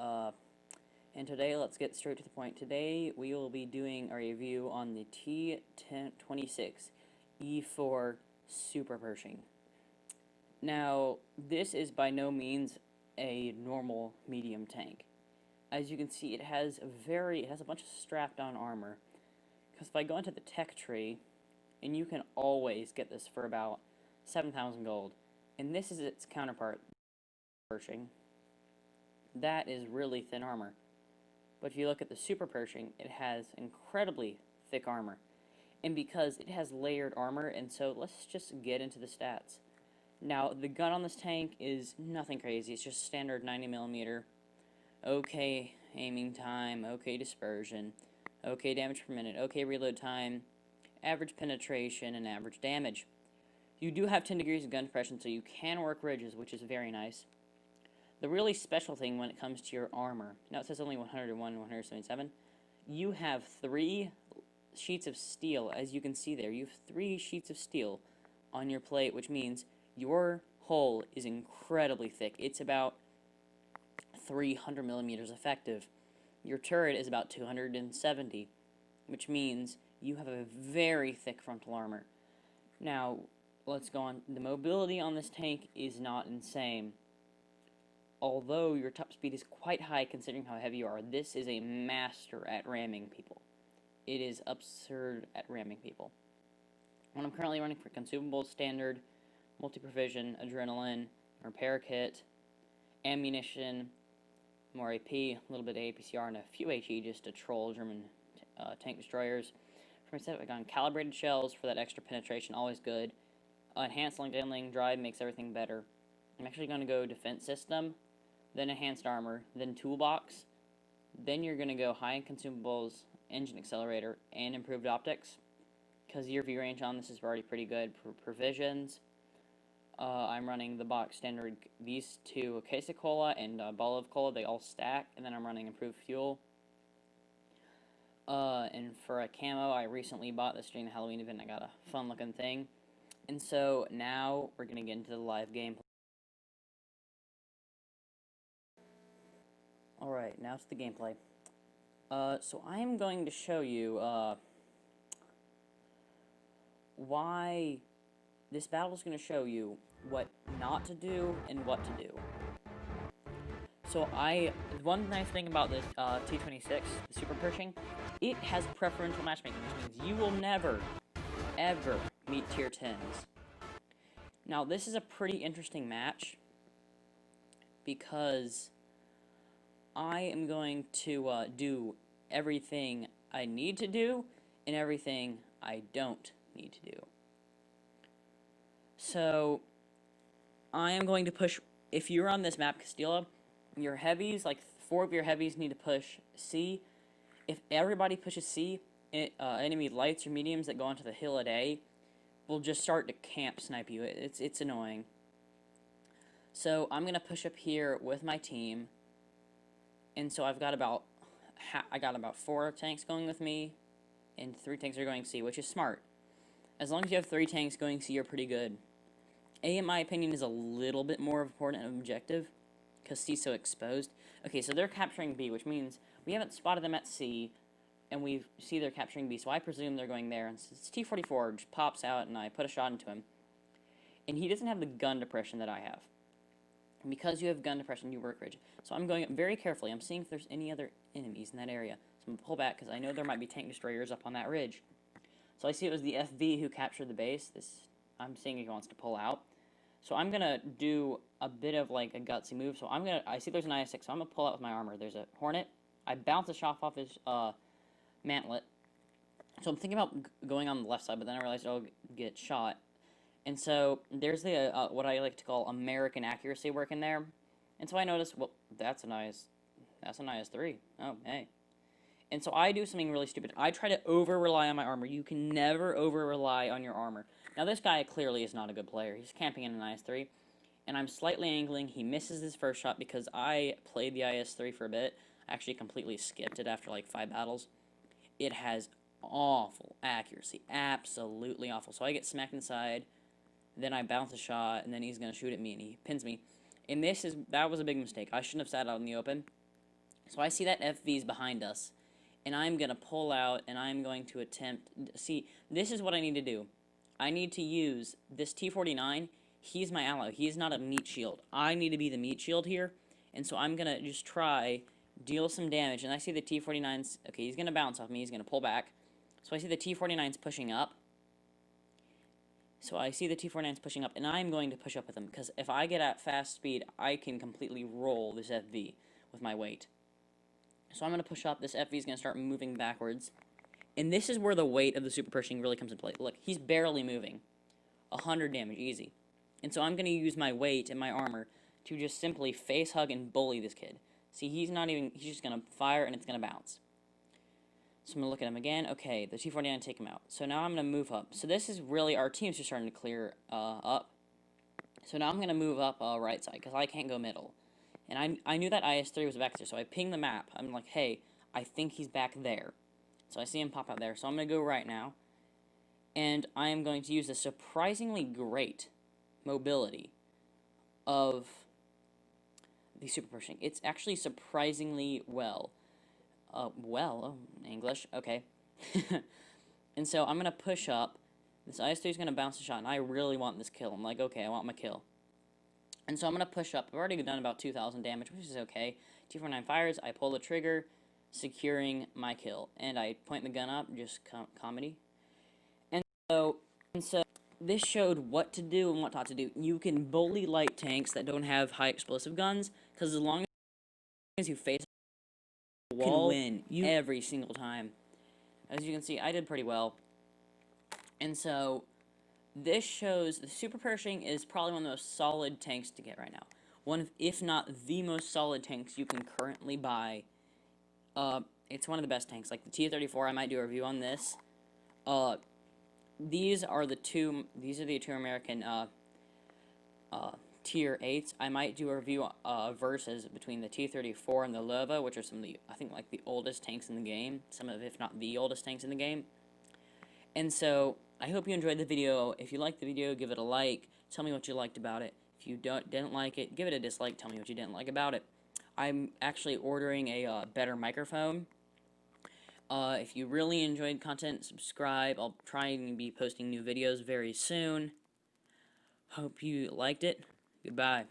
And today, let's get straight to the point. Today, we will be doing a review on the T-26 E4 Super Pershing. Now, this is by no means a normal medium tank. As you can see, it has a bunch of strapped-on armor. Because if I go into the tech tree, and you can always get this for about 7,000 gold, and this is its counterpart, Pershing. That is really thin armor. But if you look at the Super Pershing, it has incredibly thick armor. And because it has layered armor, and so let's just get into the stats. Now, the gun on this tank is nothing crazy. It's just standard 90mm. Okay aiming time, okay dispersion, okay damage per minute, okay reload time, average penetration, and average damage. You do have 10 degrees of gun depression, so you can work ridges, which is very nice. The really special thing when it comes to your armor, now it says only 101 and 177, you have 3 sheets of steel, as you can see there. You have 3 sheets of steel on your plate, which means your hull is incredibly thick. It's about 300mm effective. Your turret is about 270, which means you have a very thick frontal armor. Now, let's go on. The mobility on this tank is not insane. Although your top speed is quite high considering how heavy you are, this is a master at ramming people. It is absurd at ramming people. What I'm currently running for consumables, standard, multi-provision, adrenaline, repair kit, ammunition, more AP, a little bit of APCR, and a few HE just to troll German tank destroyers. For my setup, I got calibrated shells for that extra penetration, always good. Enhanced link handling drive makes everything better. I'm actually going to go defense system, then enhanced armor, then toolbox, then you're going to go high-end consumables, engine accelerator, and improved optics, because your view range on this is already pretty good. For provisions, I'm running the box standard, these two, case of cola and a ball of cola, they all stack, and then I'm running improved fuel. And for a camo, I recently bought this during the Halloween event. I got a fun-looking thing. And so now we're going to get into the live gameplay. Alright, now it's the gameplay. So I am going to show you, why this battle is going to show you what not to do and what to do. So one nice thing about this T-26, the Super Pershing, it has preferential matchmaking, which means you will never, ever meet tier 10s. Now, this is a pretty interesting match because I am going to do everything I need to do and everything I don't need to do. So, I am going to push, if you're on this map, Castilla, your heavies, like 4 of your heavies need to push C. If everybody pushes C, enemy lights or mediums that go onto the hill at A will just start to camp snipe you. It's annoying. So, I'm going to push up here with my team. And so I've got about 4 tanks going with me, and 3 tanks are going C, which is smart. As long as you have 3 tanks going C, you're pretty good. A, in my opinion, is a little bit more important and objective, because C's so exposed. Okay, so they're capturing B, which means we haven't spotted them at C, and we see they're capturing B, so I presume they're going there. And since T-44 just pops out, and I put a shot into him, and he doesn't have the gun depression that I have. And because you have gun depression, you work ridge. So I'm going up very carefully. I'm seeing if there's any other enemies in that area. So I'm going to pull back because I know there might be tank destroyers up on that ridge. So I see it was the FV who captured the base. I'm seeing if he wants to pull out. So I'm going to do a bit of like a gutsy move. So I see there's an IS-6, so I'm going to pull out with my armor. There's a Hornet. I bounce the shot off his mantlet. So I'm thinking about going on the left side, but then I realized I'll get shot. And so there's the what I like to call American accuracy work in there. And so I noticed, well, that's an IS-3. Oh, hey. And so I do something really stupid. I try to over-rely on my armor. You can never over-rely on your armor. Now, this guy clearly is not a good player. He's camping in an IS-3. And I'm slightly angling. He misses his first shot because I played the IS-3 for a bit. I actually completely skipped it after like 5 battles. It has awful accuracy. Absolutely awful. So I get smacked inside. Then I bounce a shot, and then he's going to shoot at me, and he pins me. And that was a big mistake. I shouldn't have sat out in the open. So I see that FV's behind us, and I'm going to pull out, and I'm going to attempt... See, this is what I need to do. I need to use this T-49. He's my ally. He's not a meat shield. I need to be the meat shield here, and so I'm going to just try, deal some damage, and I see the T-49's... Okay, he's going to bounce off me. He's going to pull back. So I see the T-49's pushing up. So I see the T-49's pushing up, and I'm going to push up with him, because if I get at fast speed, I can completely roll this FV with my weight. So I'm going to push up. This FV is going to start moving backwards. And this is where the weight of the Super Pershing really comes into play. Look, he's barely moving. 100 damage, easy. And so I'm going to use my weight and my armor to just simply face hug and bully this kid. See, he's just going to fire and it's going to bounce. So I'm going to look at him again. Okay, the T-49 take him out. So now I'm going to move up. So this is really, our team's just starting to clear up. So now I'm going to move up right side, because I can't go middle. And I knew that IS-3 was back there, so I pinged the map. I'm like, hey, I think he's back there. So I see him pop out there. So I'm going to go right now. And I am going to use a surprisingly great mobility of the Super Pershing. It's actually surprisingly English, okay. And so I'm going to push up. This IS-3 is going to bounce a shot, and I really want this kill. I'm like, okay, I want my kill. And so I'm going to push up. I've already done about 2,000 damage, which is okay. T-49 fires, I pull the trigger, securing my kill. And I point the gun up, just comedy. And so this showed what to do and what not to do. You can bully light tanks that don't have high explosive guns, because as long as you face the wall, you can win every single time. As you can see, I did pretty well. And so this shows the Super Pershing is probably one of the most solid tanks to get right now. One of, if not the most solid tanks you can currently buy. It's one of the best tanks. Like the T-34, I might do a review on this. These are the two American Tier 8s. I might do a review versus between the T-34 and the Lova, which are some of the, I think, like the oldest tanks in the game. Some of, if not the oldest tanks in the game. And so, I hope you enjoyed the video. If you liked the video, give it a like. Tell me what you liked about it. If you didn't like it, give it a dislike. Tell me what you didn't like about it. I'm actually ordering a better microphone. If you really enjoyed content, subscribe. I'll try and be posting new videos very soon. Hope you liked it. Goodbye.